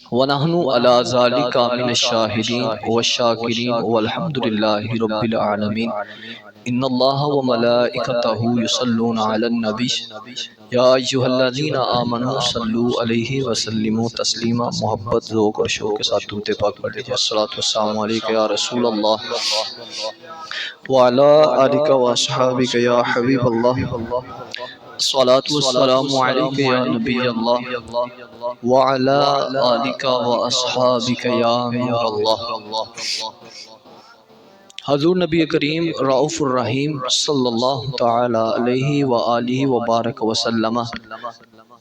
ونحن على ذلك من الشاهدين والشاكرين والحمد لله رب العالمين ان الله وملائكته يصلون على النبي یا ایھا الذین آمنوا صلوا علیہ وسلموا تسلیما۔ محبت، ذوق اور شوق کے ساتھ درود پاک پڑھ لیجیے۔ الصلاۃ والسلام علیک یا رسول اللہ وعلی آلک واصحابک یا حبیب اللہ، الصلاۃ والسلام علیک یا نبی اللہ وعلی آلک واصحابک یا نور اللہ۔ حضور نبی کریم رؤوف الرحیم صلی اللہ تعالی علیہ وآلہ وبارک وسلم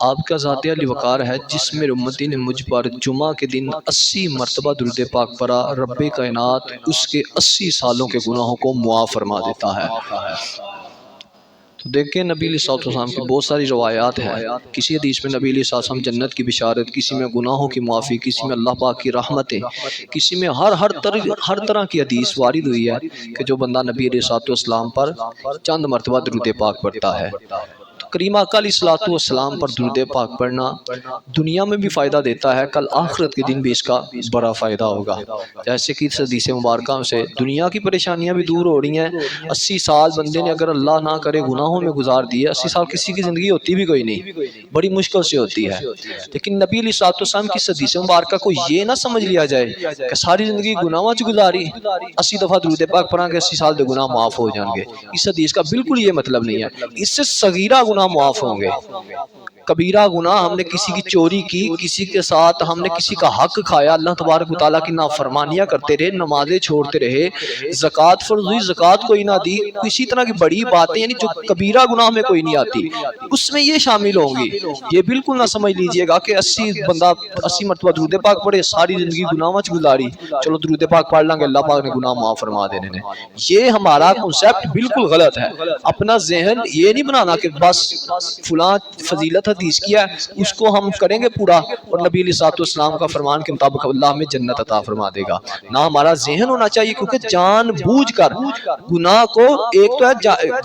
آپ کا ذات علی وقار ہے، جس میں امتی نے مجھ پر جمعہ کے دن 80 مرتبہ درود پاک پڑھا، رب کائنات اس کے 80 سالوں کے گناہوں کو معاف فرما دیتا ہے۔ تو دیکھیں نبی علیہ السلام کی بہت ساری روایات ہیں۔ کسی حدیث میں نبی علیہ السلام جنت کی بشارت، کسی میں گناہوں کی معافی، کسی میں اللہ پاک کی رحمتیں، کسی میں ہر طرح کی حدیث وارد ہوئی ہے کہ جو بندہ نبی علیہ السلام پر چند مرتبہ درود پاک پڑھتا ہے۔ کریم آقا علیہ السلام پر درود پاک پڑھنا دنیا میں بھی فائدہ دیتا ہے، کل آخرت کے دن بھی اس کا بڑا فائدہ ہوگا۔ جیسے کہ اس حدیث مبارکہ سے دنیا کی پریشانیاں بھی دور ہو رہی ہیں۔ 80 سال بندے نے اگر اللہ نہ کرے گناہوں میں گزار دیے، 80 سال کسی کی زندگی ہوتی بھی کوئی نہیں، بڑی مشکل سے ہوتی ہے۔ لیکن نبی علیہ السلام کی اس حدیث مبارکہ کو یہ نہ سمجھ لیا جائے کہ ساری زندگی گناہوں سے گزاری، 80 دفعہ درود پاک پڑھا کے 80 سال دے گناہ معاف ہو جائیں گے۔ اس حدیث کا بالکل یہ مطلب نہیں ہے۔ اس سے صغیرہ گناہ معاف ہوں گے، کبیرہ گناہ ہم نے کسی کی چوری کی، کسی کے ساتھ ہم نے کسی کا حق کھایا، اللہ تبارک و تعالیٰ کی نافرمانیاں کرتے رہے، نمازیں چھوڑتے رہے، زکوٰۃ فرض ہوئی زکوٰۃ کوئی نہ دی، کسی طرح کی بڑی باتیں یعنی جو کبیرہ گناہ میں کوئی نہیں آتی، اس میں یہ شامل ہوں گی۔ یہ بالکل نہ سمجھ لیجئے گا کہ 80 مرتبہ درود پاک پڑھے، ساری زندگی گناہ وچ گزاری، چلو درود پاک پڑھ لیں گے اللہ پاک نے گناہ معاف فرما دینے نے۔ یہ ہمارا کنسیپٹ بالکل غلط ہے۔ اپنا ذہن یہ نہیں بنانا کہ بس فلاں فضیلت حدیث کیا ہے اس کو ہم کریں گے پورا اور نبی علیہ السلام کا فرمان کے مطابق اللہ ہمیں جنت عطا فرما دے گا۔ نہ ہمارا ذہن ہونا چاہیے، کیونکہ جان بوجھ کر گناہ کو، ایک تو ہے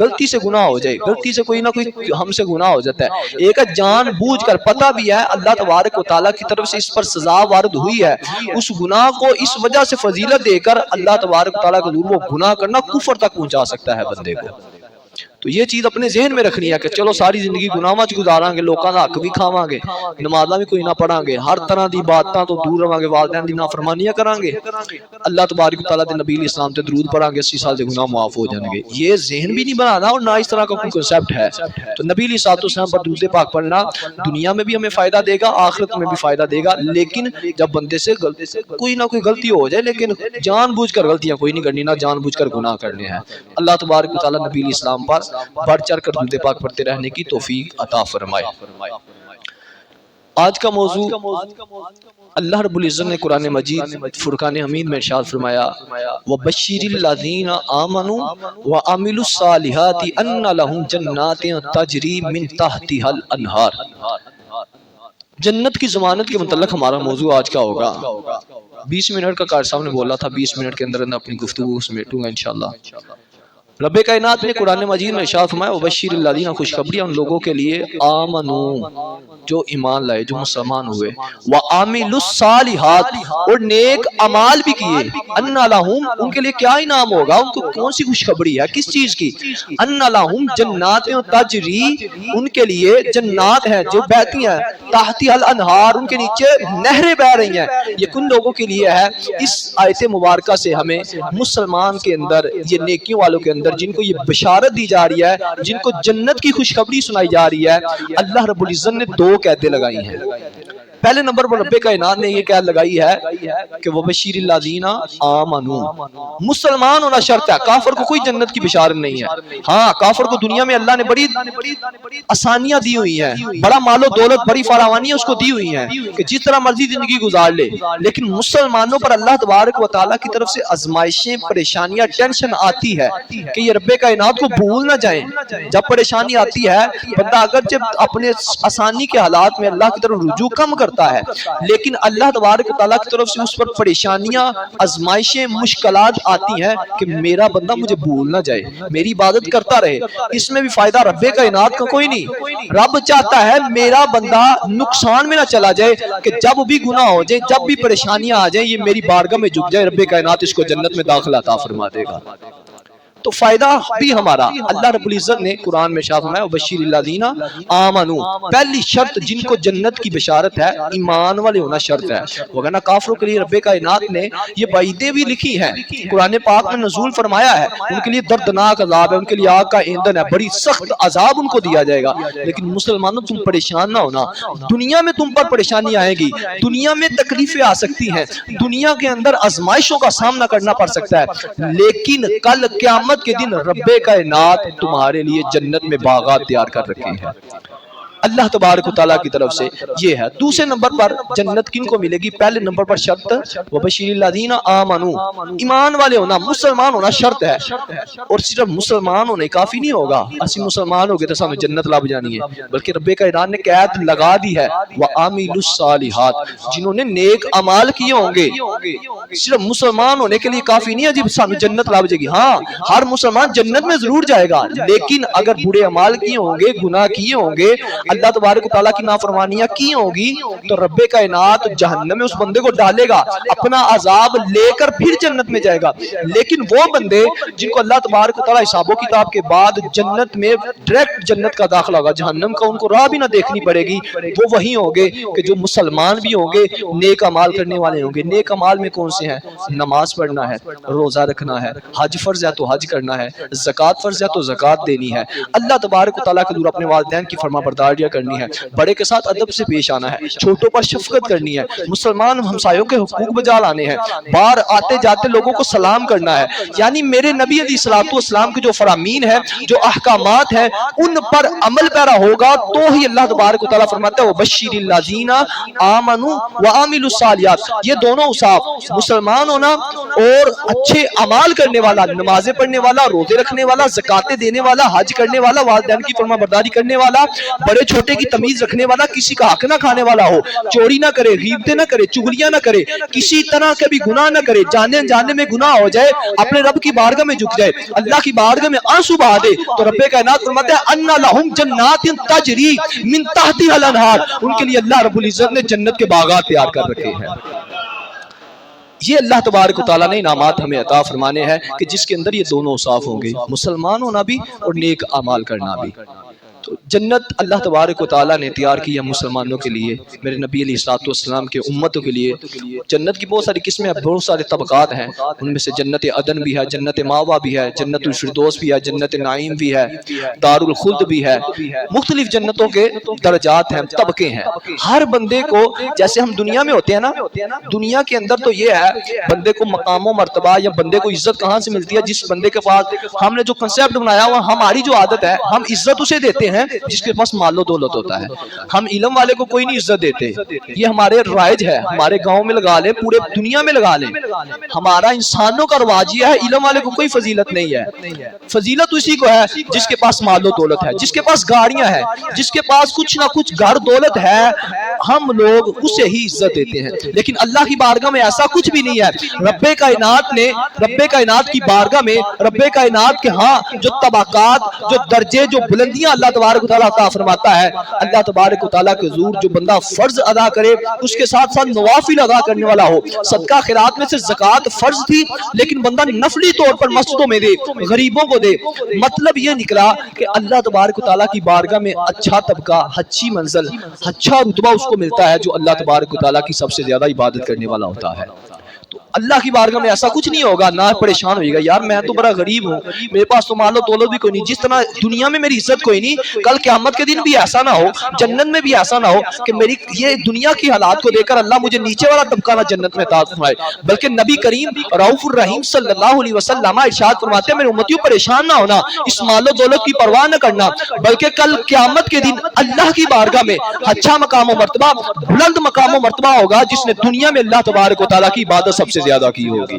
غلطی سے گناہ ہو جائے، غلطی سے کوئی نہ کوئی ہم سے گناہ ہو جاتا ہے، ایک ہے جان بوجھ کر پتہ بھی ہے اللہ تبارک و تعالیٰ کی طرف سے اس پر سزا وارد ہوئی ہے، اس گناہ کو اس وجہ سے فضیلت دے کر اللہ تبارک و تعالیٰ کا حضور وہ گناہ کرنا کفر تک پہنچا سکتا ہے بندے کو۔ تو یہ چیز اپنے ذہن میں رکھنی ہے کہ چلو ساری زندگی گناہ وچ گزاراں گے، لوکاں دا حق بھی کھاواں گے، نمازاں بھی کوئی نہ پڑھاں گے، ہر طرح دی باتاں تو دور رہاں گے، والدین دی نافرمانیاں کراں گے، اللہ تبارک و تعالیٰ دے نبی علیہ السلام تے درود پڑھاں گے، 80 سال دے گناہ معاف ہو جائیں گے۔ یہ ذہن بھی نہیں بنانا اور نہ اس طرح کا کوئی کنسیپٹ ہے۔ تو نبی علیہ السلام پر درود پاک پڑھنا دنیا میں بھی ہمیں فائدہ دے گا، آخرت میں بھی فائدہ دے گا، لیکن جب بندے سے کوئی نہ کوئی غلطی ہو جائے، لیکن جان بوجھ کر غلطیاں کوئی نہیں کرنی، نہ جان بوجھ کر گناہ کرنے ہیں۔ اللہ تبارک و تعالیٰ نبی علیہ السلام پر بڑھ چڑھ کر درود پاک پڑھتے رہنے کی توفیق عطا فرمائے۔ آج کا موضوع اللہ رب العزت نے قرآن مجید فرقان حمید میں ارشاد فرمایا وَبَشِّرِ الَّذِينَ آمَنُوا وَعَمِلُوا الصَّالِحَاتِ أَنَّ لَهُمْ جَنَّاتٍ تَجْرِي مِن تَحْتِهَا الْأَنْهَارُ۔ جنت کی ضمانت کے متعلق ہمارا موضوع آج کا ہوگا۔ 20 منٹ کا قاری صاحب نے بولا تھا، 20 منٹ کے اندر اپنی گفتگو سمیٹوں گا انشاءاللہ۔ رب کائنات نے قرآن مجید میں ارشاد فرمایا وَبَشِّرِ الَّذِينَ، خوشخبریاں ان لوگوں کے لیے آمنوا جو ایمان لائے، جو مسلمان ہوئے، وَعَمِلُوا الصَّالِحَاتِ اور نیک اعمال بھی کیے، أَنَّ لَهُمْ ان کے لیے کیا انعام ہوگا، ان کو کون سی خوشخبری ہے، کس چیز کی، أَنَّ لَهُمْ جَنَّاتٍ تَجْرِي ان کے لیے جنات ہیں جو بہتی ہیں، تحتها الانہار ان کے نیچے نہریں بہ رہی ہیں۔ یہ کن لوگوں کے لیے ہے؟ اس آیت مبارکہ سے ہمیں مسلمان کے اندر، یہ نیکیوں والوں کے اندر جن کو یہ بشارت دی جا رہی ہے، جن کو جنت کی خوشخبری سنائی جا رہی ہے، اللہ رب العزت نے 2 قیدیں لگائی ہیں۔ پہلے نمبر پر رب کائنات نے یہ قید لگائی ہے کہ وَبَشِّرِ الَّذِينَ آمَنُوا، مسلمان ہونا شرط ہے، کافر کو کوئی جنت کی بشارت نہیں ہے۔ ہاں کافر کو دنیا میں اللہ نے بڑی آسانیاں دی ہوئی ہیں، بڑا مال و دولت، بڑی فراوانیاں اس کو دی ہوئی ہیں کہ جس طرح مرضی زندگی گزار لے، لیکن مسلمانوں پر اللہ تبارک و تعالیٰ کی طرف سے آزمائشیں، پریشانیاں، ٹینشن آتی ہے کہ یہ رب کائنات کو بھول نہ جائیں۔ جب پریشانی آتی ہے بندہ اگرچہ اپنے آسانی کے حالات میں اللہ کی طرف رجوع کم کرتا کرتا ہے، لیکن اللہ تبارک و تعالیٰ کی طرف سے اس پر پریشانیاں، آزمائشیں، مشکلات آتی ہیں کہ میرا بندہ مجھے بھول نہ جائے، میری عبادت کرتا رہے۔ اس میں بھی فائدہ رب کائنات کا کوئی نہیں، رب چاہتا ہے میرا بندہ نقصان میں نہ چلا جائے، کہ جب بھی گناہ ہو جائے، جب بھی پریشانیاں آ جائیں، یہ میری بارگاہ میں جھک جائے، رب کائنات اس کو جنت میں داخلہ عطا فرما دے گا۔ تو فائدہ بھی ہمارا، اللہ رب العزت نے قرآن میں ارشاد فرمایا وبشر الذین آمنوا، پہلی شرط جن کو جنت کی بشارت ہے ایمان والے ہونا شرط ہے، وگرنہ کافروں کے لیے رب کائنات نے یہ وعیدیں بھی لکھی ہیں، قرآن پاک میں نزول فرمایا ہے، ان کے لیے دردناک عذاب ہے، ان کے لیے آگ کا ایندھن ہے، بڑی سخت عذاب ان کو دیا جائے گا۔ لیکن مسلمانوں تم پریشان نہ ہونا، دنیا میں تم پر پریشانی آئے گی، دنیا میں تکلیفیں آ سکتی ہیں، دنیا کے اندر آزمائشوں کا سامنا کرنا پڑ سکتا ہے، لیکن کل قیامت کے دن رب کائنات تمہارے لیے جنت میں باغات تیار کر رکھے ہیں اللہ تبارک و تعالیٰ کی طرف سے۔ یہ ہے دوسرے نمبر پر جنت کن کو ملے گی؟ پہلے نمبر پر شرط وبشر الذین آمنوا، ایمان والے ہونا، مسلمان ہونا شرط ہے، اور صرف مسلمان ہونے کافی نہیں ہوگا، اسی مسلمان ہو گئے تو سانو جنت لب جانی ہے، بلکہ رب کائنات نے قید لگا دی ہے وَعَامِلُوا الصَّالِحَاتِ، جنہوں نے نیک اعمال کیے ہوں گے۔ صرف مسلمان ہونے کے لیے کافی نہیں ہے جب سانو جنت لب جائے گی، ہاں ہر مسلمان جنت میں ضرور جائے گا، لیکن اگر برے اعمال کیے ہوں گے، گناہ کیے ہوں گے، اللہ تبارک و تعالیٰ کی نافرمانیاں کی ہوں گی، تو رب کائنات جہنم میں اس بندے کو ڈالے گا، اپنا عذاب لے کر پھر جنت میں جائے گا۔ لیکن وہ بندے جن کو اللہ تبارک و تعالیٰ حساب و کتاب کے بعد جنت میں ڈائریکٹ جنت کا داخلہ ہوگا، جہنم کا ان کو راہ بھی نہ دیکھنی پڑے گی، وہ وہی ہوں گے کہ جو مسلمان بھی ہوں گے، نیک اعمال کرنے والے ہوں گے۔ نیک اعمال میں کون سے ہیں؟ نماز پڑھنا ہے، روزہ رکھنا ہے، حج فرض ہے تو حج کرنا ہے، زکوٰۃ فرض ہے تو زکوٰۃ دینی ہے، اللہ تبارک و تعالیٰ کے دور اپنے والدین کی فرما برداریاں کرنی ہے، بڑے کے ساتھ ادب سے پیش آنا ہے، چھوٹوں پر شفقت کرنی ہے، مسلمان ہمسایوں کے حقوق بجا لانے ہیں، باہر آتے جاتے لوگوں کو سلام کرنا ہے، یعنی میرے نبی علیہ الصلوۃ والسلام کے جو فرامین ہیں، جو احکامات ہیں، ان پر عمل پیرا ہوگا تو ہی اللہ تبارک و تعالیٰ فرماتا ہے وَبَشِّرِ الَّذِينَ آمَنُوا وَعَمِلُوا الصَّالِحَاتِ، یہ دونوں اوصاف، مسلمان ہونا اور اچھے اعمال کرنے والا، نمازیں پڑھنے والا، روزے رکھنے والا، زکاتیں دینے والا، حج کرنے والا، والدین کی فرما برداری کرنے والا، بڑے چھوٹے کی تمیز رکھنے والا، کسی کا حق نہ کھانے والا ہو، چوری نہ کرے، غیبتیں نہ کرے، چغلیاں نہ کرے، کسی طرح کے بھی گناہ نہ کرے، جانے انجانے میں گناہ ہو جائے، اپنے رب کی بارگاہ میں جھک جائے، اللہ کی بارگاہ میں آنسو بہا دے، تو رب کائنات فرماتا ہے اَنَّ لَهُمْ جَنَّاتٍ تَجْرِي مِن تَحْتِهَا الْأَنْهَارُ، ان کے لیے اللہ رب العزت نے جنت کے باغات تیار کر رکھے ہیں۔ یہ اللہ تبارک و تعالیٰ نے انعامات ہمیں عطا فرمانے ہیں کہ جس کے اندر یہ دونوں اوصاف ہوں گے، مسلمان ہونا بھی اور نیک اعمال کرنا بھی۔ تو جنت اللہ تبارک و تعالیٰ نے تیار کی ہے مسلمانوں کے لیے، میرے نبی علیہ الصلوۃ والسلام کے امتوں کے لیے۔ جنت کی بہت ساری قسمیں ہیں، بہت سارے طبقات ہیں، ان میں سے جنت عدن بھی ہے، جنت ماوا بھی ہے، جنت الفردوس بھی ہے، جنت نعیم بھی ہے، دار الخلد بھی ہے، مختلف جنتوں کے درجات ہیں، طبقے ہیں۔ ہر بندے کو جیسے ہم دنیا میں ہوتے ہیں نا، دنیا کے اندر تو یہ ہے بندے کو مقام و مرتبہ یا بندے کو عزت کہاں سے ملتی ہے؟ جس بندے کے پاس ہم نے جو کنسیپٹ بنایا ہوا، ہماری جو عادت ہے، ہم عزت اسے دیتے ہیں جس کے پاس مال و دولت ہوتا ہے، ہم علم والے کو کوئی نہیں عزت دیتے، یہ ہمارے رائج ہے، ہمارے گاؤں میں لگا لیں، پورے دنیا میں لگا لیں، ہمارا انسانوں کا رواج یہ ہے، علم والے کو کوئی فضیلت نہیں ہے، فضیلت اسی کو ہے جس کے پاس مال و دولت ہے، جس کے پاس گاڑیاں ہیں، جس کے پاس کچھ نہ کچھ گھر دولت ہے، ہم لوگ اسے ہی عزت دیتے ہیں۔ لیکن اللہ کی بارگاہ میں ایسا کچھ بھی نہیں ہے، رب کائنات نے، رب کائنات کی بارگاہ میں، رب کائنات کے ہاں جو طبقات، جو درجے، جو بلندیاں اللہ تبارک و تعالیٰ عطا فرماتا ہے، اللہ تبارک و تعالیٰ کے حضور جو بندہ فرض ادا کرے اس کے ساتھ ساتھ نوافل ادا کرنے والا ہو، صدقہ خیرات میں سے زکوٰۃ فرض تھی لیکن بندہ نفلی طور پر مسجدوں میں دے، غریبوں کو دے، مطلب یہ نکلا کہ اللہ تبارک و تعالیٰ کی بارگاہ میں اچھا طبقہ، اچھی منزل، اچھا رتبہ اس کو ملتا ہے جو اللہ تبارک و تعالیٰ کی سب سے زیادہ عبادت کرنے والا ہوتا ہے۔ اللہ کی بارگاہ میں ایسا کچھ نہیں ہوگا، نہ پریشان ہوئے گا یار میں تو بڑا غریب ہوں، میرے پاس تو مال و دولت بھی کوئی نہیں، جس طرح دنیا میں میری عزت کوئی نہیں، کل قیامت کے دن بھی ایسا نہ ہو، جنت میں بھی ایسا نہ ہو کہ میری یہ دنیا کی حالات کو دیکھ کر اللہ مجھے نیچے والا طبقہ نہ جنت میں عطا فرمائے، بلکہ نبی کریم رؤوف الرحیم صلی اللہ علیہ وسلم ارشاد فرماتے ہیں میرے امتیوں پریشان نہ ہونا، اس مال و دولت کی پرواہ نہ کرنا، بلکہ کل قیامت کے دن اللہ کی بارگاہ میں اچھا مقام و مرتبہ، بلند مقام و مرتبہ ہوگا جس نے دنیا میں اللہ تبارک و تعالیٰ کی عبادت سب سے زیادہ کی ہوگی.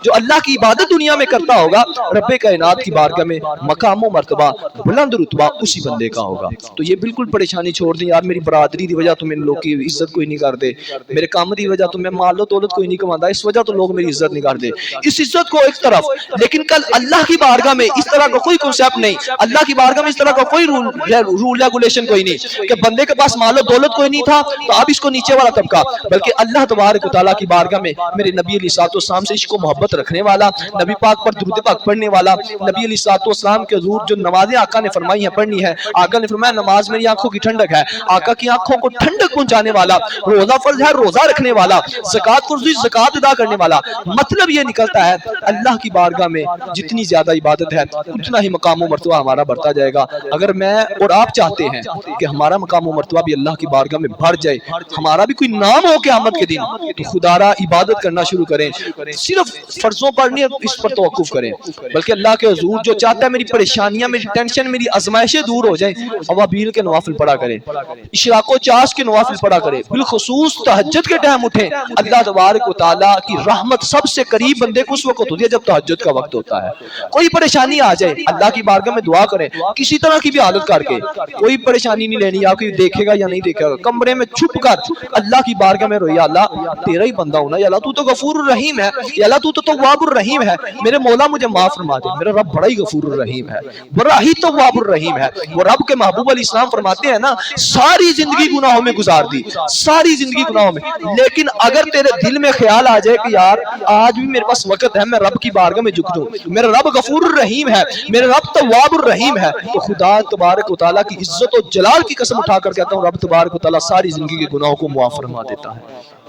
جو اللہ کی عبادت دنیا میں کرتا ہوگا رب کائنات کی بارگاہ میں مقام و مرتبہ بلند رتبہ اسی بندے کا ہوگا. تو یہ بالکل پریشانی چھوڑ دیں یار, میری برادری دی وجہ تو میرے لوگ کی عزت کوئی نہیں کرتے, میرے کام دی وجہ تو میں مال و دولت کوئی نہیں کماتا, اس وجہ تو لوگ میری عزت نہیں کرتے. اس عزت کو ایک طرف, لیکن کل اللہ کی بارگاہ میں اس طرح کا کوئی کنسیپٹ نہیں, اللہ کی بارگاہ میں اس طرح کا کوئی رول ریگولیشن کوئی نہیں کہ بندے کے پاس مال و دولت کوئی نہیں تھا تو اب اس کو نیچے والا طبقہ, بلکہ اللہ تبارک و تعالیٰ کی بارگاہ میں میرے نبی علیہ الصلوۃ والسلام سے عشق و محبت رکھنے والا, نبی پاک پر درود پاک پڑھنے والا, نبی علیہ الصلوۃ والسلام کے حضور جو نمازیں آقا نے فرمائی ہیں پڑھنی ہے, آقا نے فرمایا نماز میری آنکھوں کی ٹھنڈک ہے, آقا کی آنکھوں کو ٹھنڈک پہنچانے والا, روزہ فرض ہے روزہ رکھنے والا, زکوٰۃ فرض ہے زکوٰۃ ادا کرنے والا. مطلب یہ نکلتا ہے اللہ کی بارگاہ میں جتنی زیادہ عبادت ہے اتنا ہی مقام و مرتبہ ہمارا بڑھتا جائے گا. اگر میں اور آپ چاہتے ہیں کہ ہمارا مقام و مرتبہ بھی اللہ کی بارگاہ میں بڑھ جائے, ہمارا بھی کوئی نام ہو قیامت کے دن, تو خدا را عبادت کرنا شروع کریں, صرف فرضوں پر نہیں اس پر توقف کریں, بلکہ اللہ کے حضور جو چاہتا ہے میری پریشانیاں, میری ٹینشن, میری آزمائشیں دور ہو جائیں, اوابیل کے نوافل پڑھا کریں, اشراق و چاش کے نوافل پڑھا کریں, بالخصوص تہجد کے ٹائم اٹھیں. اللہ تبارک و تعالیٰ کی رحمت سب سے قریب بندے کو اس وقت ہوتی ہے جب تہجد کا وقت ہوتا ہے. کوئی پریشانی آ جائے اللہ کی بارگاہ میں دعا کریں, کسی طرح کی بھی حالت کر کے, کوئی پریشانی نہیں لینی, آپ کوئی دیکھے گا یا نہیں دیکھے گا, کمرے میں چھپ کر اللہ کی بارگاہ میں رویا, اللہ تیرا ہی بندہ ہونا, یا اللہ تو غفور الرحیم ہے, یا اللہ تو تواب الرحیم ہے, میرے مولا مجھے معاف فرما دے, میرا رب بڑا ہی غفور الرحیم ہے, بڑا ہی تواب الرحیم ہے. وہ رب کے محبوب علیہ السلام فرماتے ہیں نا, ساری زندگی گناہوں میں گزار دی, ساری زندگی گناہوں میں, لیکن اگر تیرے دل میں خیال آ جائے کہ یار آج بھی میرے پاس وقت ہے, میں رب کی بارگاہ میں جھک جاؤں, میرا رب غفور الرحیم ہے, میرا رب تواب الرحیم ہے, تو خدا تبارک و تعالیٰ کی عزت و جلال کی قسم اٹھا کر کہتا ہوں رب تبارک و تعالیٰ ساری زندگی کے گناہوں کو معاف فرما دیتا ہے.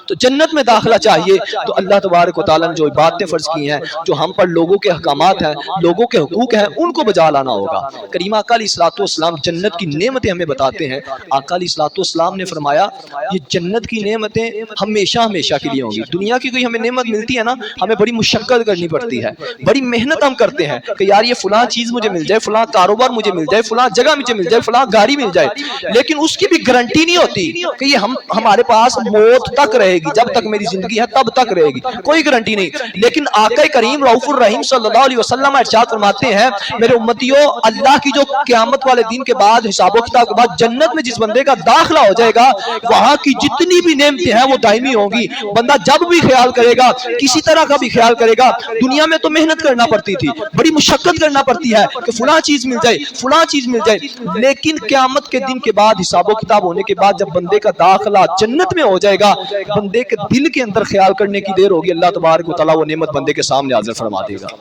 تو جنت میں داخلہ چاہیے تو اللہ تبارک و تعالیٰ نے جو عبادتیں فرض کی ہیں, جو ہم پر لوگوں کے احکامات ہیں, لوگوں کے حقوق ہیں, ان کو بجا لانا ہوگا. کریم آقا علیہ الصلوۃ والسلام جنت کی نعمتیں ہمیں بتاتے ہیں. آقا علیہ الصلوۃ والسلام نے فرمایا یہ جنت کی نعمتیں ہمیشہ ہمیشہ کے لیے ہوں گی. دنیا کی کوئی ہمیں نعمت ملتی ہے نا, ہمیں بڑی مشقت کرنی پڑتی ہے, بڑی محنت ہم کرتے ہیں کہ یار یہ فلاں چیز مجھے مل جائے, فلاں کاروبار مجھے مل جائے, فلاں جگہ مجھے مل جائے, فلاں گاڑی مل جائے, لیکن اس کی بھی گارنٹی نہیں ہوتی کہ یہ ہمارے پاس موت تک رہے گی, جب تک میری زندگی ہے تب تک رہے گی, کوئی گارنٹی نہیں. لیکن آقا کریم رؤوف الرحیم صلی اللہ علیہ وسلم ارشاد فرماتے ہیں میرے امتیوں, اللہ کی جو قیامت والے دن کے بعد حساب و کتاب کے بعد جنت میں جس بندے کا داخلہ ہو جائے گا, وہاں کی جتنی بھی نعمتیں ہیں وہ دائمی ہوں گی. بندہ جب بھی خیال کرے گا, کسی طرح کا بھی خیال کرے گا, دنیا میں تو محنت کرنا پڑتی تھی, بڑی مشقت کرنا پڑتی ہے کہ فلاں چیز مل جائے, فلاں چیز مل جائے, لیکن قیامت کے دن کے بعد حساب و کتاب ہونے کے بعد جب بندے کا داخلہ جنت میں ہو جائے گا, بندے کے دل کے اندر خیال کرنے کی دیر ہوگی, اللہ تبارک و تعالیٰ وہ نعمت بندے کے سامنے حاضر فرما دے گا.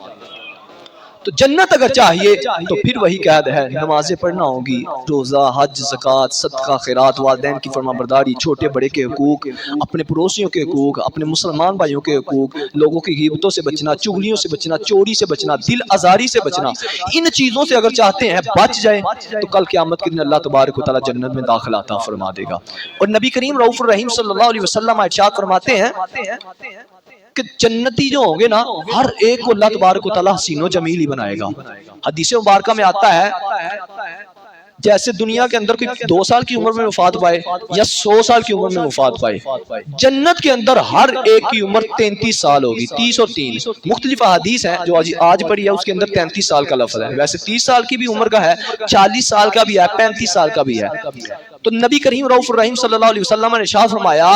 تو جنت اگر چاہیے تو پھر وہی قید ہے, نمازیں پڑھنا ہوگی, روزہ, حج, زکوٰۃ, صدقہ, خیرات, والدین کی فرما برداری, چھوٹے بڑے کے حقوق, اپنے پڑوسیوں کے حقوق, اپنے مسلمان بھائیوں کے حقوق, لوگوں کی غیبتوں سے بچنا, چغلیوں سے بچنا, چوری سے بچنا, دل آزاری سے بچنا, ان چیزوں سے اگر چاہتے ہیں بچ جائیں تو کل قیامت کے دن اللہ تبارک و تعالیٰ جنت میں داخلہ عطا فرما دے گا. اور نبی کریم رؤوف الرحیم صلی اللہ علیہ وسلم ارشاد فرماتے ہیں کہ جنتی جو ہوں گے نا, ہر ایک کو اللہ تبارک و تعالیٰ حسین و جمیل ہی بنائے گا. حدیث مبارکہ میں آتا ہے جیسے دنیا کے اندر کوئی 2 سال کی عمر میں وفات پائے یا 100 سال کی عمر میں وفات پائے, جنت کے اندر ہر ایک کی عمر 33 سال ہوگی, 30 اور 3 مختلف احادیث ہیں جو آج پڑھی ہے, اس کے اندر 33 سال کا لفظ ہے. ویسے 30 سال کی بھی عمر کا ہے, 40 سال کا بھی ہے, 35 سال کا بھی ہے. تو نبی کریم رؤوف الرحیم صلی اللہ علیہ وسلم نے ارشاد فرمایا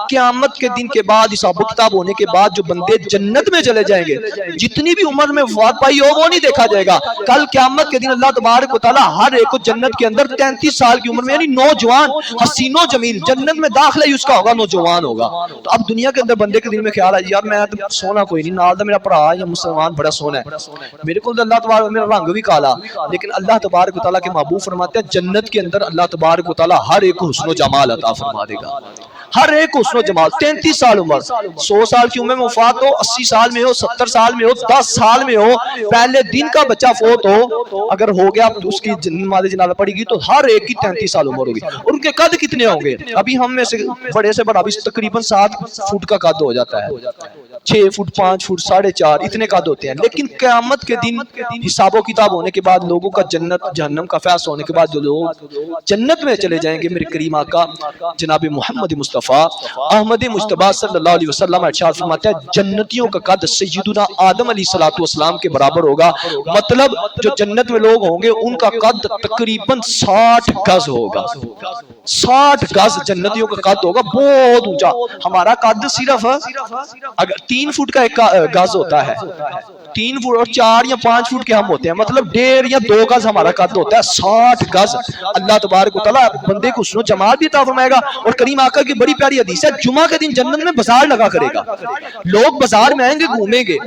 قیامت کے دن کے بعد حساب و کتاب ہونے کے بعد جو بندے جنت میں چلے جائیں گے, جتنی بھی عمر میں وفات پائی ہو وہ نہیں دیکھا جائے گا. کل قیامت کے دن اللہ تبارک و تعالیٰ ہر ایک کو جنت کے اندر 33 سال کی عمر میں, یعنی نوجوان حسین و جمیل, جنت میں داخلہ ہی اس کا ہوگا نوجوان ہوگا. تو اب دنیا کے اندر بندے کے دل میں خیال ہے یار میں تو سونا کوئی نہیں, نال دا میرا بھرا یا مسلمان بڑا سونا ہے, میرے کو اللہ تبارک میرا رنگ بھی کالا, لیکن اللہ تبارک و تعالیٰ کے محبوب فرماتے ہیں جنت کے اندر اللہ تبارک و تعالیٰ ہر ایک کو حسن و جمال عطا فرما دے گا, ہر ایک کو حسن و جمال. 33 سال عمر, 100 سال کی عمر میں وفات ہو, 80 سال میں ہو, 70 سال میں ہو, 10 سال میں ہو, پہلے دن کا بچہ فوت ہو, اگر ہو گیا تو اس کی نماز جنازہ پڑی گی تو ہر ایک کی 33 سال عمر ہوگی. اور ان کے قد کتنے ہوں گے, ابھی ہم میں سے بڑے سے بڑا ابھی تقریباً 7 فٹ کا قد ہو جاتا ہے, 6 فٹ 5 فٹ 4.5 اتنے قد ہوتے ہیں، لیکن قیامت کے دن حساب و کتاب ہونے کے بعد لوگوں کا جنت جہنم کا فیصلہ ہونے کے بعد جو لوگ جنت میں چلے جائیں گے، میرے کریم آقا جناب محمد مصطفیٰ احمد مجتبیٰ صلی اللہ علیہ وسلم ارشاد فرماتا ہے جنتیوں کا قد سیدنا آدم علیہ السلام کے برابر ہوگا، مطلب جو جنت میں لوگ ہوں گے ان کا قد تقریباً 60 گز ہوگا، 60 گز جنتیوں کا قد ہوگا، بہت اونچا۔ ہمارا قد صرف اگر 3 فٹ کا ایک گز ہوتا ہے، 3 فٹ اور 4 یا 5 فٹ کے ہم ہوتے ہیں، مطلب 1.5 یا 2 گز ہمارا قد ہوتا ہے، 60 گز اللہ تبارک و تعالیٰ بندے کو حسن و جمال بھی عطا فرمائے گا۔ اور کریم آقا کی بڑی پیاری حدیث ہے، جمعہ کے دن جنت میں بازار لگا کرے گا، لوگ بازار میں آئیں گے گھومیں گے،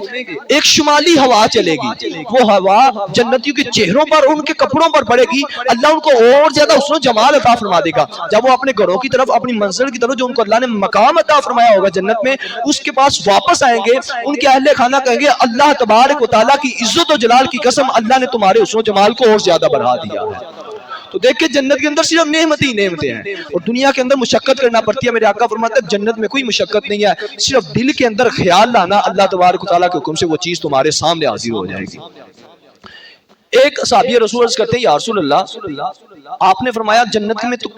ایک شمالی ہوا چلے گی، وہ ہوا جنتیوں کے چہروں پر ان کے کپڑوں پر پڑے گی، اللہ ان کو اور زیادہ حسن و جمال عطا فرما دے گا۔ جب وہ اپنے گھروں کی طرف اپنی منزل کی طرف جو ان کو اللہ نے مقام عطا فرمایا ہوگا جنت میں، اس کے پاس واپس آئیں گے، ان کے اہل خانہ کہیں گے اللہ تبارک و تعالیٰ کی عزت و جلال کی قسم اللہ نے تمہارے حسن و جمال کو اور زیادہ بڑھا دیا ہے۔ تو دیکھیں جنت کے اندر صرف نعمت ہی نعمتیں ہیں، اور دنیا کے اندر مشقت کرنا پڑتی ہے۔ میرے آقا فرماتے ہیں جنت میں کوئی مشقت نہیں ہے، صرف دل کے اندر خیال لانا، اللہ تبارک و تعالیٰ کے حکم سے وہ چیز تمہارے سامنے حاضر ہو جائے گی۔ ایک صحابی رسول عرض کرتے ہیں یا رسول اللہ آپ نے فرمایا جنت میں تو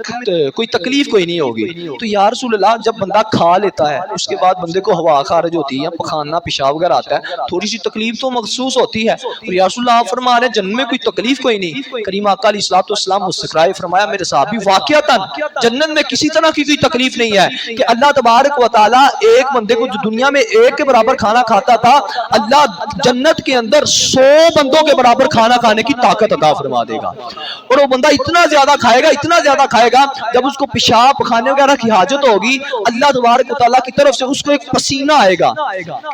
کوئی تکلیف کوئی نہیں ہوگی، تو یا رسول اللہ جب بندہ کھا لیتا ہے اس کے بعد بندے کو ہوا خارج ہوتی ہے، پخانہ پیشاب وغیرہ آتا ہے، تھوڑی سی تکلیف تو محسوس ہوتی ہے، تو یا رسول اللہ آپ فرما رہے ہیں جنت میں کوئی تکلیف کوئی نہیں۔ کریم آقا علیہ الصلوۃ والسلام مسکرائے فرمایا میرے صحابی واقعتاً جنت میں کسی طرح کی کوئی تکلیف نہیں ہے کہ اللہ تبارک و تعالیٰ ایک بندے کو جو دنیا میں ایک کے برابر کھانا کھاتا تھا، اللہ جنت کے اندر 100 بندوں کے برابر کھانا کھانے کی طاقت عطا فرما دے گا، اور وہ بندہ اتنا زیادہ کھائے گا، اتنا زیادہ کھائے گا، جب اس کو پیشاب پخانے وغیرہ کی حاجت ہوگی اللہ تبارک و تعالیٰ کی طرف سے اس کو ایک پسینہ آئے گا،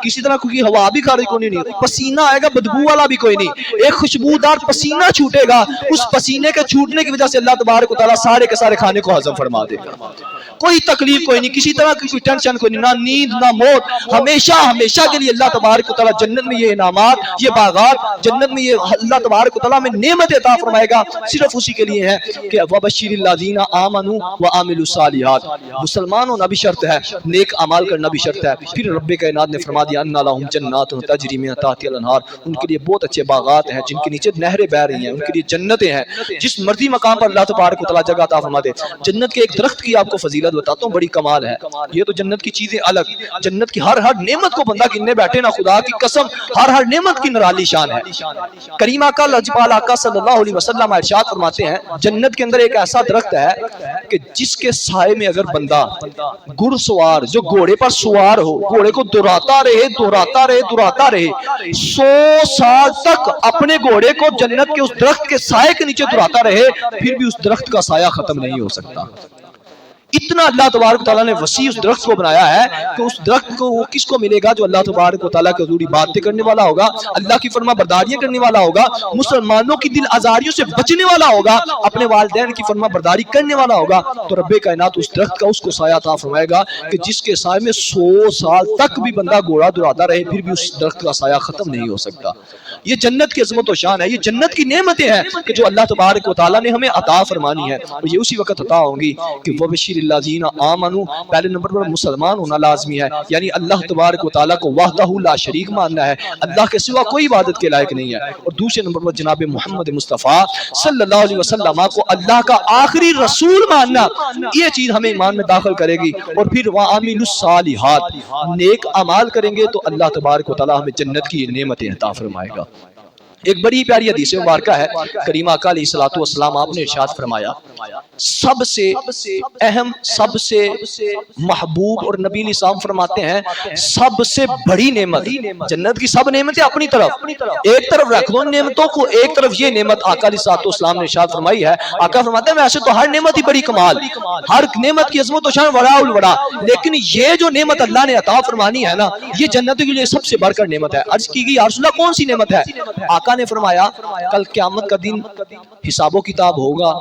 کسی طرح کوئی ہوا بھی خارج کوئی نہیں، پسینہ آئے گا بدبو والا بھی کوئی نہیں، ایک خوشبودار پسینہ چھوٹے گا، اس پسینے کے چھوٹنے کی وجہ سے اللہ تبارک و تعالیٰ سارے کے سارے کھانے کو ہضم فرما دے گا، کوئی تکلیف کوئی نہیں، کسی طرح کی کوئی ٹینشن کوئی نہیں، نہ نیند نہ موت، ہمیشہ ہمیشہ کے لیے اللہ تبارک و تعالیٰ جنت میں یہ انعامات، یہ باغات، جنت میں یہ اللہ تبارک و تعالیٰ میں نعمت عطا فرمائے گا، صرف اسی کے لیے ہے کہ وبشر الذین آمنوا وعملوا الصالحات، مسلمان ہونا بھی شرط ہے، نیک اعمال کرنا بھی شرط ہے۔ پھر رب کائنات نے فرما دیا ان لہم جنات تجری من تحتها الانہار، ان کے لیے بہت اچھے باغات ہیں جن کے نیچے نہریں بہہ رہی ہیں، ان کے لیے جنتیں ہیں، جس مرضی مقام پر اللہ تبارک و تعالیٰ جگہ عطا فرما دے۔ جنت کے ایک درخت کی آپ کو فضیلت بتاتا ہوں، بڑی کمال ہے، یہ تو جنت کی چیزیں الگ، جنت کی ہر نعمت کو بندہ گننے بیٹھے نا، خدا کی قسم ہر نعمت کی نرالی شان ہے۔ کریم آقا لجپال آقا صلی اللہ علیہ وسلم ارشاد فرماتے ہیں جنت کے اندر ایک ایسا درخت ہے کہ جس کے سائے میں اگر بندہ گھڑ سوار جو گھوڑے پر سوار ہو، گھوڑے کو دہراتا رہے 100 سال تک اپنے گھوڑے کو جنت کے اس درخت کے سائے کے نیچے دہراتا رہے، پھر بھی اس درخت کا سایہ ختم نہیں ہو سکتا۔ اتنا اللہ تبارک و تعالیٰ نے وسیع اس درخت کو بنایا ہے کہ اس درخت کو وہ کس کو ملے گا جو اللہ تبارک و تعالیٰ کی حضوری باتیں کرنے والا ہوگا، اللہ کی فرما برداریاں کرنے والا ہوگا، مسلمانوں کی دل آزاریوں سے بچنے والا ہوگا، اپنے والدین کی فرما برداری کرنے والا ہوگا، تو رب کائنات اس درخت کا اس کو سایہ عطا فرمائے گا کہ جس کے سائے میں 100 سال تک بھی بندہ گھوڑا دہراتا رہے پھر بھی اس درخت کا سایہ ختم نہیں ہو سکتا۔ یہ جنت کی عظمت و شان ہے، یہ جنت کی نعمتیں ہیں کہ جو اللہ تبارک و تعالیٰ نے ہمیں عطا فرمانی ہے، اور یہ اسی وقت عطا ہوں گی کہ وبشر الذین آمنوا، پہلے نمبر پر مسلمان ہونا لازمی ہے، یعنی اللہ تبارک و تعالیٰ کو وحدہ لا شریک ماننا ہے، اللہ کے سوا کوئی عبادت کے لائق نہیں ہے، اور دوسرے نمبر پر جناب محمد مصطفیٰ صلی اللہ علیہ وسلم کو اللہ کا آخری رسول ماننا، یہ چیز ہمیں ایمان میں داخل کرے گی، اور پھر وَعَمِلُوا الصَّالِحَاتِ، نیک اعمال کریں گے تو اللہ تبارک و تعالیٰ ہمیں جنت کی نعمتیں عطا فرمائے گا۔ ایک بڑی پیاری حدیث مبارکہ ہے، کریم آقا علیہ الصلوۃ والسلام آپ نے ارشاد فرمایا سب سے اہم، سب سے محبوب، اور نبی علیہ السلام فرماتے ہیں سب سے بڑی نعمت، جنت کی سب نعمتیں اپنی طرف ایک طرف رکھ دو نعمتوں کو، ایک طرف یہ نعمت آقا علیہ الصلوۃ والسلام نے ارشاد فرمائی ہے۔ آقا فرماتے ہیں ویسے تو ہر نعمت ہی بڑی کمال، ہر نعمت کی عظمت و شان وڑا الوڑا، لیکن یہ جو نعمت اللہ نے عطا فرمانی ہے نا، یہ جنت کے لیے سب سے بڑھ کر نعمت ہے۔ عرض کی گئی یا رسول اللہ کون سی نعمت ہے؟ آقا نے فرمایا کل قیامت کا دن حساب و کتاب ہوگا،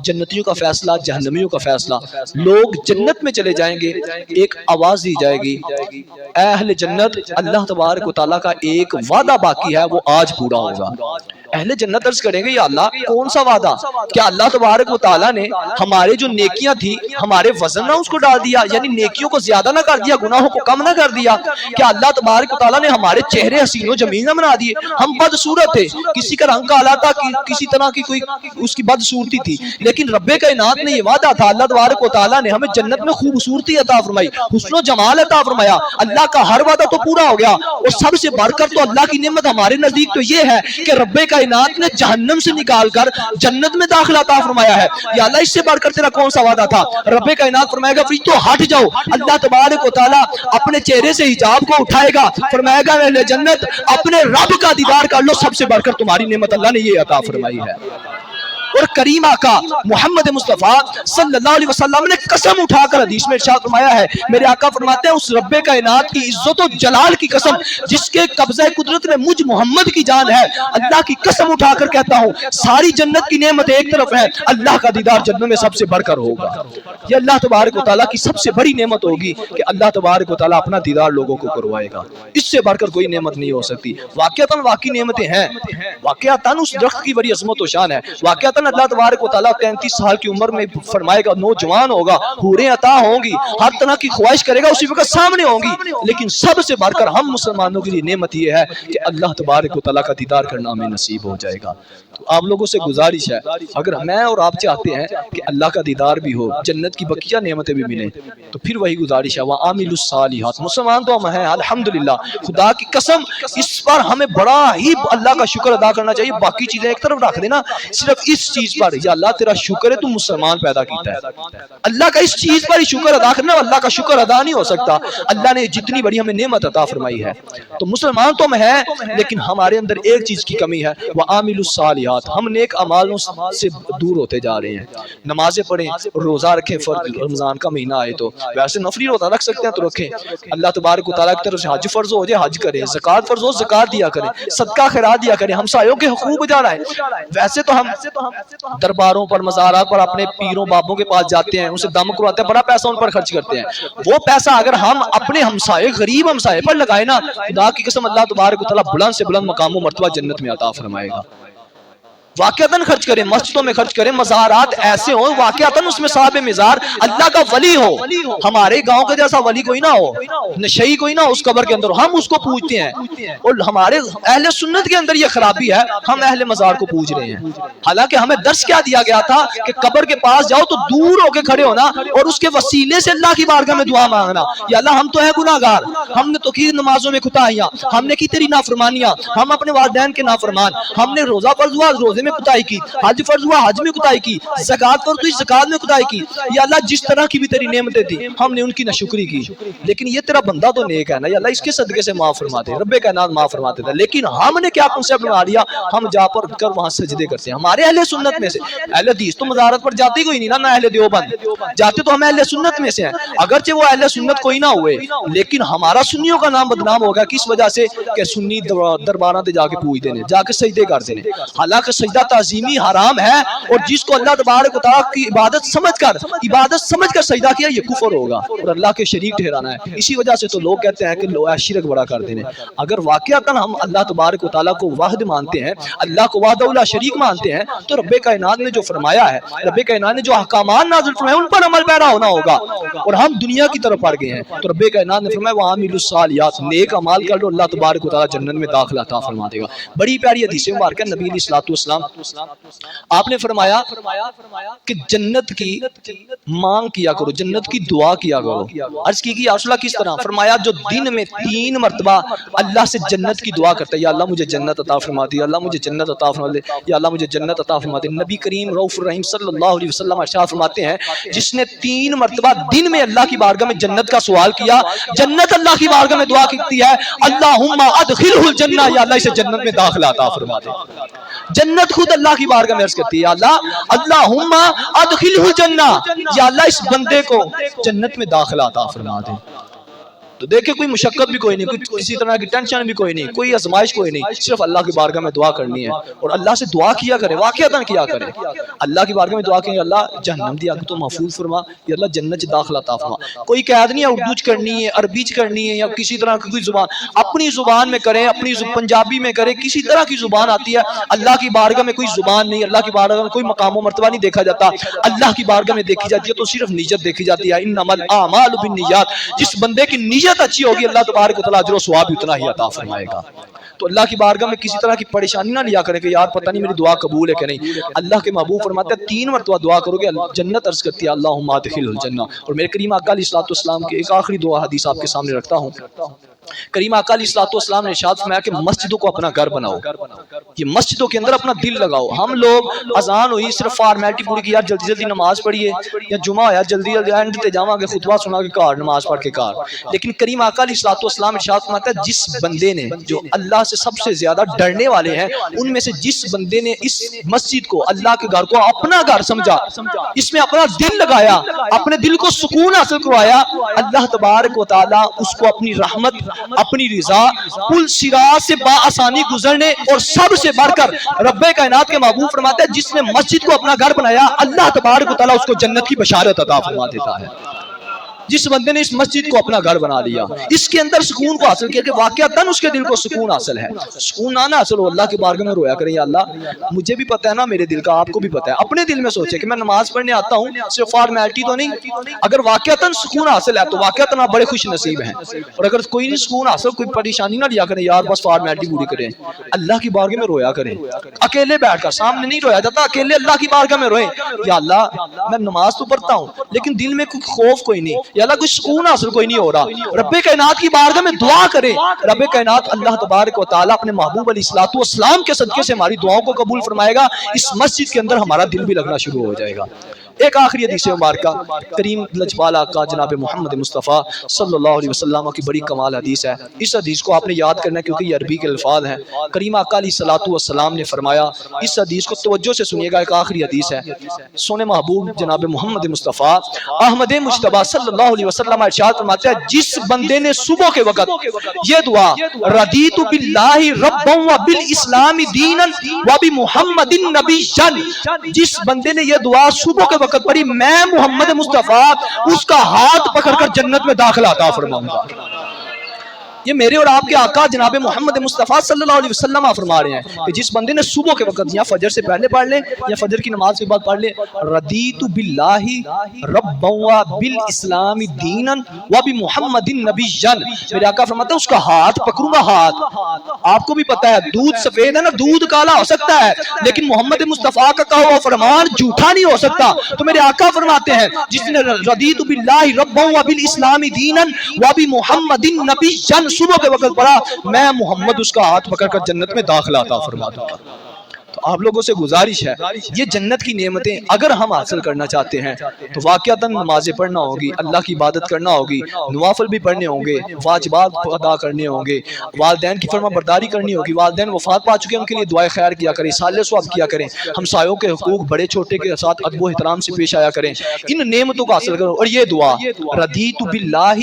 جنتیوں کا فیصلہ، جہنمیوں کا فیصلہ، لوگ جنت میں چلے جائیں گے، ایک آواز دی جائے گی اے اہل جنت، اللہ تبارک و تعالیٰ کا ایک وعدہ باقی ہے وہ آج پورا ہوگا۔ اہل جنت عرض کریں گے یا اللہ کون سا وعدہ؟ کیا اللہ تبارک و تعالیٰ نے ہمارے جو نیکیاں تھی ہمارے وزن نہ اس کو ڈال دیا، یعنی نیکیوں کو زیادہ نہ کر دیا، گناہوں کو کم نہ کر دیا؟ کیا اللہ تبارک و تعالیٰ نے ہمارے چہرے حسین و جمیل نہ بنا دیے؟ ہم بدصورت تھے، کسی کا رنگ کالا تھا، کسی طرح کی کوئی اس کی بدصورتی تھی، لیکن رب کائنات نے یہ وعدہ تھا، اللہ تبارک و تعالیٰ نے ہمیں جنت میں خوبصورتی عطا فرمائی، حسن و جمال عطا فرمایا، اللہ کا ہر وعدہ تو پورا ہو گیا، اور سب سے بڑھ کر تو اللہ کی نعمت ہمارے نزدیک تو یہ ہے کہ رب کائنات نے جہنم سے نکال کر جنت میں داخلہ عطا فرمایا ہے۔ یا اللہ اس سے بڑھ کر تیرا کون سا وعدہ تھا؟ رب کائنات فرمائے گا تو ہٹ جاؤ، اللہ تبارک و تعالیٰ اپنے چہرے سے حجاب کو اٹھائے گا، فرمائے گا اہل جنت اپنے رب کا دیدار کر لو، سب سے بڑھ کر تمہاری نعمت اللہ نے یہ عطا فرمائی ہے۔ اور کریم آقا محمد مصطفیٰ صلی اللہ علیہ وسلم نے قسم اٹھا کر حدیث میں ارشاد فرمایا ہے، میرے آقا فرماتے ہیں اس رب کائنات کی عزت و جلال کی قسم جس کے قبضہ قدرت میں مجھ محمد کی جان ہے، اللہ کی قسم اٹھا کر کہتا ہوں ساری جنت کی نعمت ایک طرف ہے، اللہ کا دیدار جنت میں سب سے بڑھ کر ہوگا۔ یہ اللہ تبارک و تعالیٰ کی سب سے بڑی نعمت ہوگی کہ اللہ تبارک و تعالیٰ اپنا دیدار لوگوں کو کروائے گا، اس سے بڑھ کر کوئی نعمت نہیں ہو سکتی۔ واقعتاً واقعی نعمتیں ہیں، واقعتاً اس درخت کی بڑی عظمت و شان ہے، واقعتاً اللہ تبارک و تعالیٰ 33 سال کی عمر میں فرمائے گا نوجوان ہوگا، حوریں عطا ہوں گی، ہر طرح کی خواہش کرے گا اسی وقت سامنے ہوں گی، لیکن سب سے بڑھ کر ہم مسلمانوں کے لیے نعمت یہ ہے کہ اللہ تبارک و تعالیٰ کا دیدار کرنا ہمیں نصیب ہو جائے گا۔ تو آپ لوگوں سے گزارش ہے اگر میں اور آپ چاہتے ہیں کہ اللہ کا دیدار بھی ہو، جنت کی بقیہ نعمتیں بھی ملیں، تو پھر وہی گزارش ہے وَعَامِلُوا الصَّالِحَاتِ، مسلمان تو ہم ہیں الحمدللہ، خدا کی قسم اس پر ہمیں بڑا ہی اللہ کا شکر ادا کرنا چاہیے، باقی چیزیں ایک طرف رکھ دینا، صرف اس چیز پر یا اللہ تیرا شکر ہے تو مسلمان پیدا کیتا ہے، اللہ کا اس چیز پر ہی شکر ادا کرنا، اللہ کا شکر ادا نہیں ہو سکتا، اللہ نے جتنی بڑی ہمیں نعمت عطا فرمائی ہے۔ تو مسلمان تو ہم ہیں لیکن ہمارے اندر ایک چیز کی کمی ہے وَعَامِلُوا الصَّالِحَاتِ، ہم نیک اعمالوں سے دور ہوتے جا رہے ہیں، نمازیں پڑھیں، روزہ رکھیں، فرض رمضان کا مہینہ آئے تو ویسے نفلی روزہ رکھ سکتے ہیں تو رکھیں، اللہ تبارک و تعالیٰ کی طرف سے حج فرض ہو جائے حج کریں، زکوٰۃ فرض ہو زکوٰۃ دیا کریں، صدقہ خیرات دیا کریں، ہمسایوں کے حقوق بجا لائیں۔ ویسے تو ہم درباروں پر مزارات پر اپنے پیروں بابوں کے پاس جاتے ہیں، ان سے دم کرواتے ہیں، بڑا پیسہ ان پر خرچ کرتے ہیں، وہ پیسہ اگر ہم اپنے ہمسائے غریب ہمسائے پر لگائے نا، خدا کی قسم اللہ تبارک و تعالیٰ بلند سے بلند مقام و مرتبہ جنت میں عطا فرمائے گا۔ واقعتاً خرچ کریں، مسجدوں میں خرچ کریں، مزارات ایسے ہوں واقعتاً اس میں صاحب مزار اللہ کا ولی ہو، ہمارے گاؤں کے جیسا ولی کوئی نہ ہو، نشئی کوئی نہ ہو اس قبر کے اندر، ہم اس کو پوجتے ہیں، اور ہمارے اہل سنت کے اندر یہ خرابی ہے، ہم اہل مزار کو پوج رہے ہیں، حالانکہ ہمیں درس کیا دیا گیا تھا کہ قبر کے پاس جاؤ تو دور ہو کے کھڑے ہونا اور اس کے وسیلے سے اللہ کی بارگاہ میں دعا مانگنا، یا اللہ ہم تو ہیں گناہگار، ہم نے تو کی نمازوں میں کوتاہیاں، ہم نے کی تیری نافرمانیاں، ہم اپنے والدین کے نافرمان، ہم نے روزہ فرض ہوا روزے میں کوتاہی کی، حج فرض ہوا حج میں کوتاہی کی، زکوٰۃ فرض ہوئی زکوٰۃ میں کوتاہی کی، یا اللہ جس طرح کی بھی تیری نعمتیں تھی ہم نے ان کی ناشکری کی، لیکن یہ تیرا بندہ تو نیک ہے نا، یا اللہ اس کے صدقے سے معاف فرما دے، رب کائنات معاف فرما دیتا ہے، لیکن ہم نے کیا کنسپٹ بنا لیا، ہم جا پر کر وہاں سجدے کرتے ہیں۔ ہمارے اہل سنت میں سے اہل حدیث تو مزارت پر جاتے ہی کوئی نہیں نا، نہ اہل دیوبند جاتے تو ہم اہل سنت میں سے ہیں، اگرچہ وہ اہل سنت کوئی نہ ہوئے لیکن ہمارا سنیوں کا نام بدنام ہوگا، کس وجہ سے کہ سنی درباراں تے جا کے پوج دینے، جا کے سجدے کر دینے، حالانکہ سجدہ تعظیمی حرام ہے، اور جس کو اللہ تبارک و تعالیٰ کی عبادت سمجھ کر سجدہ کیا یہ کفر ہوگا اور اللہ کے شریک ٹھہرانا ہے۔ اسی وجہ سے تو لوگ کہتے ہیں کہ شرک بڑا کر دینے، اگر واقعتاً ہم اللہ تبارک و تعالیٰ کو واحد مانتے ہیں، اللہ کو وحدہ لا شریک مانتے ہیں، تو رب کائنات نے جو فرمایا ہے، رب کائنات نے جو احکامات نازل فرمائے ان پر عمل پیرا ہونا ہوگا، اور ہم دنیا کی طرف پڑ گئے ہیں، تو رب کائنات نے فرمایا وَعَامِلُوا الصَّالِحَاتِ، نیک اعمال کر لو اللہ تبارک و تعالیٰ جنت میں داخلہ عطا فرما دے گا۔ بڑی پیاری حدیث مبارکہ نبی علیہ الصلوۃ والسلام آپ نے فرمایا کہ جنت کی مانگ کیا کرو، جنت کی دعا کیا کرو۔ عرض کی یا رسول اللہ کس طرح؟ فرمایا جو دن میں 3 مرتبہ اللہ سے جنت کی دعا کرتا ہے، یا اللہ مجھے جنت عطا فرما دے، یا اللہ مجھے جنت عطا فرما دے، یا اللہ مجھے جنت عطا فرما دے۔ نبی کریم رؤوف الرحیم صلی اللہ علیہ وسلم ارشاد فرماتے ہیں جس نے 3 مرتبہ دن میں اللہ کی بارگاہ میں جنت کا سوال کیا، جنت اللہ کی بارگاہ میں دعا کرتی ہے اللہم ادخلہ الجنہ، یا اللہ اسے جنت میں داخلہ عطا فرما دے۔ جنت خود اللہ کی بارگاہ میں عرض کرتی ہے یا اللہ اللہم ادخلہ الجنہ، یا اللہ اس بندے کو جنت میں داخلہ عطا فرما دے۔ تو دیکھیں کوئی مشقت بھی کوئی نہیں، کوئی کسی طرح کی ٹینشن بھی کوئی نہیں، کوئی آزمائش کوئی نہیں، صرف اللہ کی بارگاہ میں دعا کرنی ہے اور اللہ سے دعا کیا کرے، واقعتاً کیا کرے۔ اللہ کی بارگاہ میں دعا کریں، اللہ جہنم دی آگ تو محفوظ فرما، یا اللہ جنت چ داخلہ عطا فرما۔ کوئی قید نہیں ہے اردو چ کرنی ہے، عربی چ کرنی ہے، یا کسی طرح کی کوئی زبان، اپنی زبان میں کریں، اپنی پنجابی میں کریں، کسی طرح کی زبان آتی ہے۔ اللہ کی بارگاہ میں کوئی زبان نہیں، اللہ کی بارگاہ میں کوئی مقام و مرتبہ نہیں دیکھا جاتا، اللہ کی بارگاہ میں دیکھی جاتی ہے تو صرف نیت دیکھی جاتی ہے۔ انما الاعمال بالنیات، جس بندے کی نیت اچھی ہوگی اللہ تبارک و تعالیٰ اجر و ثواب اتنا ہی عطا فرمائے گا۔ تو اللہ کی بارگاہ میں کسی طرح کی پریشانی نہ لیا کرے کہ یار پتہ نہیں میری دعا قبول ہے کہ نہیں۔ اللہ کے محبوب فرماتے ہیں 3 مرتبہ دعا کرو گے جنت عرض کرتی ہے اللہم ادخلہ الجنہ۔ اور میرے کریم آقا علیہ الصلوۃ والسلام کی ایک آخری دعا حدیث آپ کے سامنے رکھتا ہوں۔ کریم آقا علیہ الصلوۃ والسلام نے ارشاد فرمایا کہ مسجدوں کو اپنا گھر بناؤ، یہ مسجدوں کے اندر اپنا دل لگاؤ۔ ہم لوگ اذان ہوئی صرف فارمیلٹی پوری کی، یار جلدی جلدی نماز پڑھیے، یا جمعہ ہویا جلدی جلدی اینڈ تے جاواں گے خطبہ سنا کے گھر نماز پڑھ کے گھر۔ لیکن کریم آقا علیہ الصلوۃ والسلام ارشاد فرماتا ہے جس بندے نے، جو اللہ سے سب سے زیادہ ڈرنے والے ہیں ان میں سے جس بندے نے اس مسجد کو، اللہ کے گھر کو اپنا گھر سمجھا، اس میں اپنا دل لگایا، اپنے دل کو سکون حاصل کروایا، اللہ تبارک و تعالیٰ اس کو اپنی رحمت، اپنی رضا، پل صراط سے بآسانی گزرنے، اور سب سے بڑھ کر رب کائنات کے محبوب فرماتے ہیں جس نے مسجد کو اپنا گھر بنایا اللہ تبارک و تعالیٰ اس کو جنت کی بشارت عطا فرما دیتا ہے۔ جس بندے نے اس مسجد کو اپنا گھر بنا لیا، اس کے اندر سکون کو حاصل کیا کہ واقعتاً اس کے دل کو سکون حاصل ہے۔ سکون نہ حاصل ہو اللہ کی بارگاہ میں رویا کریں، یا اللہ مجھے بھی پتہ ہے نا میرے دل کا، آپ کو بھی پتہ ہے، اپنے دل میں سوچے کہ میں نماز پڑھنے آتا ہوں صرف فارمیلٹی تو نہیں۔ اگر واقعتاً سکون حاصل ہے تو واقعتاً آپ بڑے خوش نصیب ہیں، اور اگر کوئی نہیں سکون حاصل، کوئی پریشانی نہ لیا کریں یار بس فارمیلٹی پوری کریں، اللہ کی بارگاہ میں رویا کریں، اکیلے بیٹھ کر، سامنے نہیں رویا جاتا، اکیلے اللہ کی بارگاہ میں روئیں، یا اللہ میں نماز تو پڑھتا ہوں لیکن دل میں کوئی خوف کوئی نہیں، یا اللہ کوئی سکون حاصل کوئی نہیں ہو رہا، رب کائنات کی بارگاہ میں دعا کریں، رب کائنات اللہ تبارک و تعالیٰ اپنے محبوب علیہ الصلوۃ والسلام کے صدقے سے ہماری دعاؤں کو قبول فرمائے گا، اس مسجد کے اندر ہمارا دل بھی لگنا شروع ہو جائے گا۔ ایک آخری حدیث مبارکہ کریم لجپال آقا جناب محمد مصطفیٰ صلی اللہ علیہ وسلم کی بڑی کمال حدیث ہے، اس حدیث کو آپ نے یاد کرنا ہے کیونکہ یہ عربی کے الفاظ ہیں۔ کریم آقا علیہ الصلوۃ والسلام نے فرمایا، اس حدیث کو توجہ سے سنیے گا، ایک آخری حدیث ہے، سونے محبوب جناب محمد مصطفیٰ احمد مجتبیٰ صلی اللہ علیہ وسلم ارشاد فرماتے ہیں جس بندے نے صبح کے وقت یہ دعا رضیت باللہ ربا وبالاسلام دینا وبمحمد نبیا، جس بندے نے یہ دعا صبح کے وقت پڑھی میں محمد مصطفیٰ اس کا ہاتھ پکڑ کر جنت میں داخلہ عطا فرماؤں گا۔ یہ میرے اور آپ کے آقا جناب محمد مصطفیٰ صلی اللہ علیہ وسلم فرما رہے ہیں کہ جس بندے نے صبح کے وقت یا فجر سے پہلے پڑھ لے یا فجر کی نماز کے بعد پڑھ لے رضیت باللہ ربا وبالاسلام دینا وبمحمد نبیا، میرے آقا فرماتے ہیں اس کا ہاتھ پکڑوں گا۔ ہاتھ آپ کو بھی پتہ ہے دودھ سفید ہے نا، دودھ کالا ہو سکتا ہے لیکن محمد مصطفیٰ کا کہا ہوا فرمان جھوٹا نہیں ہو سکتا، تو میرے آقا فرماتے ہیں جس نے رضیت باللہ ربا وبالاسلام دینا وبمحمد نبیا صبح کے وقت پڑھا میں محمد اس کا ہاتھ پکڑ کر جنت میں داخلہ عطا فرما دوں گا۔ تو آپ لوگوں سے گزارش ہے یہ جنت کی نعمتیں اگر ہم حاصل کرنا چاہتے ہیں تو واقعتاً نمازیں پڑھنا ہوگی، اللہ کی عبادت کرنا ہوگی، نوافل بھی پڑھنے ہوں گے، واجبات ادا کرنے ہوں گے، والدین کی فرما برداری کرنی ہوگی، والدین وفات پا چکے ہیں ان کے لیے دعائے خیر کیا کریں، صالح ثواب کیا کریں، ہمسایوں کے حقوق بڑے چھوٹے کے ساتھ ادب و احترام سے پیش آیا کریں، ان نعمتوں کو حاصل کرو۔ اور یہ دعا رضیت باللہ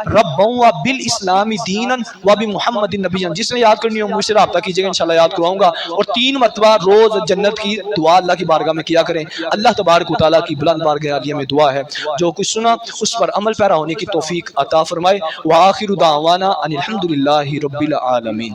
ربا وبالاسلام دینا وبمحمد نبیا، جس نے یاد کرنی ہو مجھ سے رابطہ کیجیے گا، انشاءاللہ یاد کرواؤں گا، اور 3 مرتبہ روز جنت کی دعا اللہ کی بارگاہ میں کیا کریں۔ اللہ تبارک و تعالیٰ کی بلند بارگاہ عالیہ میں دعا ہے جو کچھ سنا اس پر عمل پیرا ہونے کی توفیق عطا فرمائے۔ وآخر دعوانا ان الحمد للہ رب العالمین۔